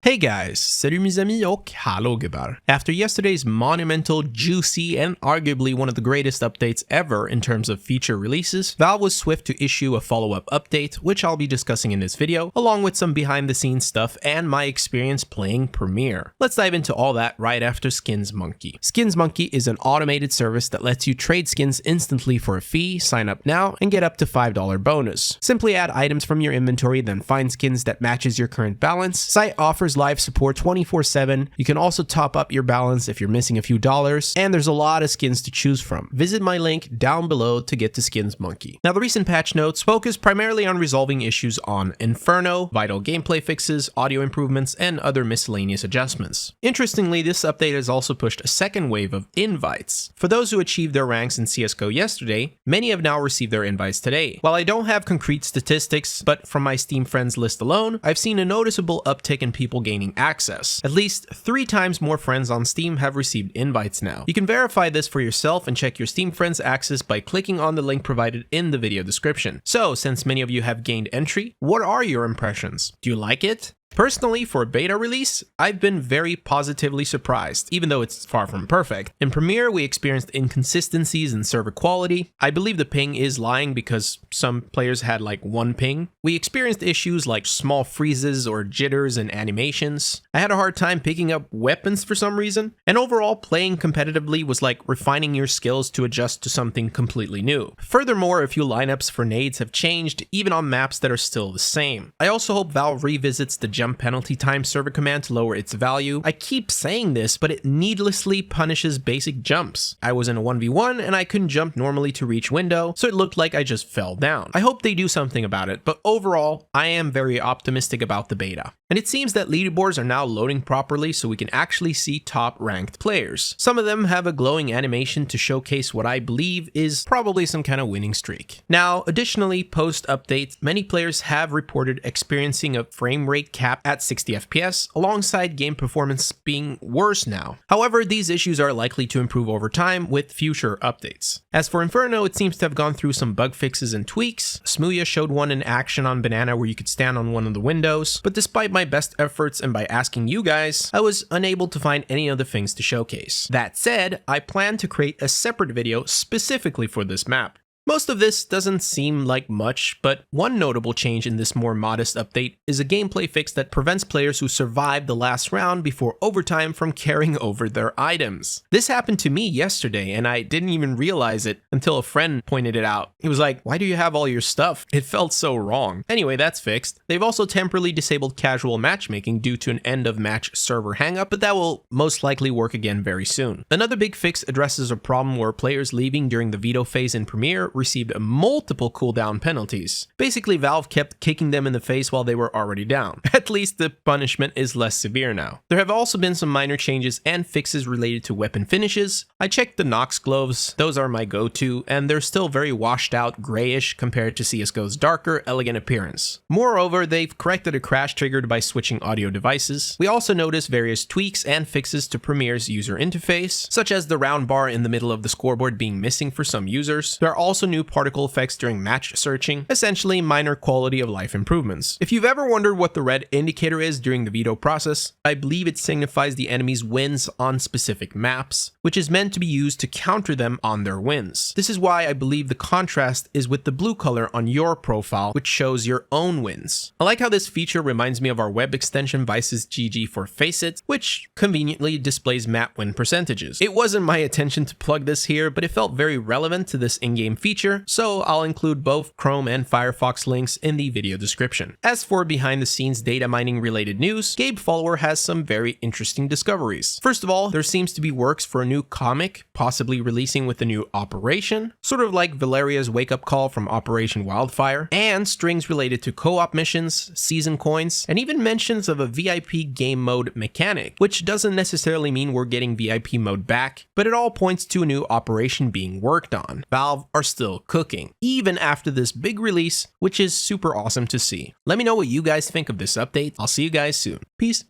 Hey guys, salut mes amis och hallå gubbar. After yesterday's monumental, juicy, and arguably one of the greatest updates ever in terms of feature releases, Valve was swift to issue a follow-up update, which I'll be discussing in this video, along with some behind-the-scenes stuff and my experience playing Premiere. Let's dive into all that right after Skins Monkey. Skins Monkey is an automated service that lets you trade skins instantly for a fee, sign up now, and get up to $5 bonus. Simply add items from your inventory, then find skins that matches your current balance. Site offers live support 24/7. You can also top up your balance if you're missing a few dollars, and there's a lot of skins to choose from. Visit my link down below to get to Skins Monkey. Now, the recent patch notes focus primarily on resolving issues on Inferno, vital gameplay fixes, audio improvements, and other miscellaneous adjustments. Interestingly, this update has also pushed a second wave of invites. For those who achieved their ranks in CSGO yesterday, many have now received their invites today. While I don't have concrete statistics, but from my Steam friends list alone, I've seen a noticeable uptick in people gaining access. At least 3 times more friends on Steam have received invites now. You can verify this for yourself and check your Steam friends access by clicking on the link provided in the video description. So, since many of you have gained entry, what are your impressions? Do you like it? Personally, for a beta release, I've been very positively surprised, even though it's far from perfect. In Premiere, we experienced inconsistencies in server quality. I believe the ping is lying because some players had like 1 ping. We experienced issues like small freezes or jitters in animations. I had a hard time picking up weapons for some reason. And overall, playing competitively was like refining your skills to adjust to something completely new. Furthermore, a few lineups for nades have changed, even on maps that are still the same. I also hope Valve revisits the jump penalty time server command to lower its value. I keep saying this, but it needlessly punishes basic jumps. I was in a 1v1 and I couldn't jump normally to reach window, so it looked like I just fell down. I hope they do something about it, but overall, I am very optimistic about the beta. And it seems that leaderboards are now loading properly so we can actually see top ranked players. Some of them have a glowing animation to showcase what I believe is probably some kind of winning streak. Now, additionally, post-update, many players have reported experiencing a frame rate cap at 60 FPS, alongside game performance being worse now. However, these issues are likely to improve over time with future updates. As for Inferno, it seems to have gone through some bug fixes and tweaks. Smooya showed one in action on Banana where you could stand on one of the windows, but despite my best efforts and by asking you guys, I was unable to find any other things to showcase. That said, I plan to create a separate video specifically for this map. Most of this doesn't seem like much, but one notable change in this more modest update is a gameplay fix that prevents players who survive the last round before overtime from carrying over their items. This happened to me yesterday, and I didn't even realize it until a friend pointed it out. He was like, "Why do you have all your stuff?" It felt so wrong. Anyway, that's fixed. They've also temporarily disabled casual matchmaking due to an end-of-match server hangup, but that will most likely work again very soon. Another big fix addresses a problem where players leaving during the veto phase in Premiere received multiple cooldown penalties. Basically, Valve kept kicking them in the face while they were already down. At least the punishment is less severe now. There have also been some minor changes and fixes related to weapon finishes. I checked the Nox gloves, those are my go-to, and they're still very washed out grayish compared to CSGO's darker, elegant appearance. Moreover, they've corrected a crash triggered by switching audio devices. We also noticed various tweaks and fixes to Premiere's user interface, such as the round bar in the middle of the scoreboard being missing for some users. There are also new particle effects during match searching, essentially minor quality of life improvements. If you've ever wondered what the red indicator is during the veto process, I believe it signifies the enemy's wins on specific maps, which is meant to be used to counter them on their wins. This is why I believe the contrast is with the blue color on your profile, which shows your own wins. I like how this feature reminds me of our web extension VisusGG for Faceit, which conveniently displays map win percentages. It wasn't my intention to plug this here, but it felt very relevant to this in-game feature, so I'll include both Chrome and Firefox links in the video description. As for behind the scenes data mining related news, Gabe Follower has some very interesting discoveries. First of all, there seems to be works for a new comic, possibly releasing with a new operation, sort of like Valeria's wake-up call from Operation Wildfire, and strings related to co-op missions, season coins, and even mentions of a VIP game mode mechanic, which doesn't necessarily mean we're getting VIP mode back, but it all points to a new operation being worked on. Valve are still cooking, even after this big release, which is super awesome to see. Let me know what you guys think of this update. I'll see you guys soon. Peace.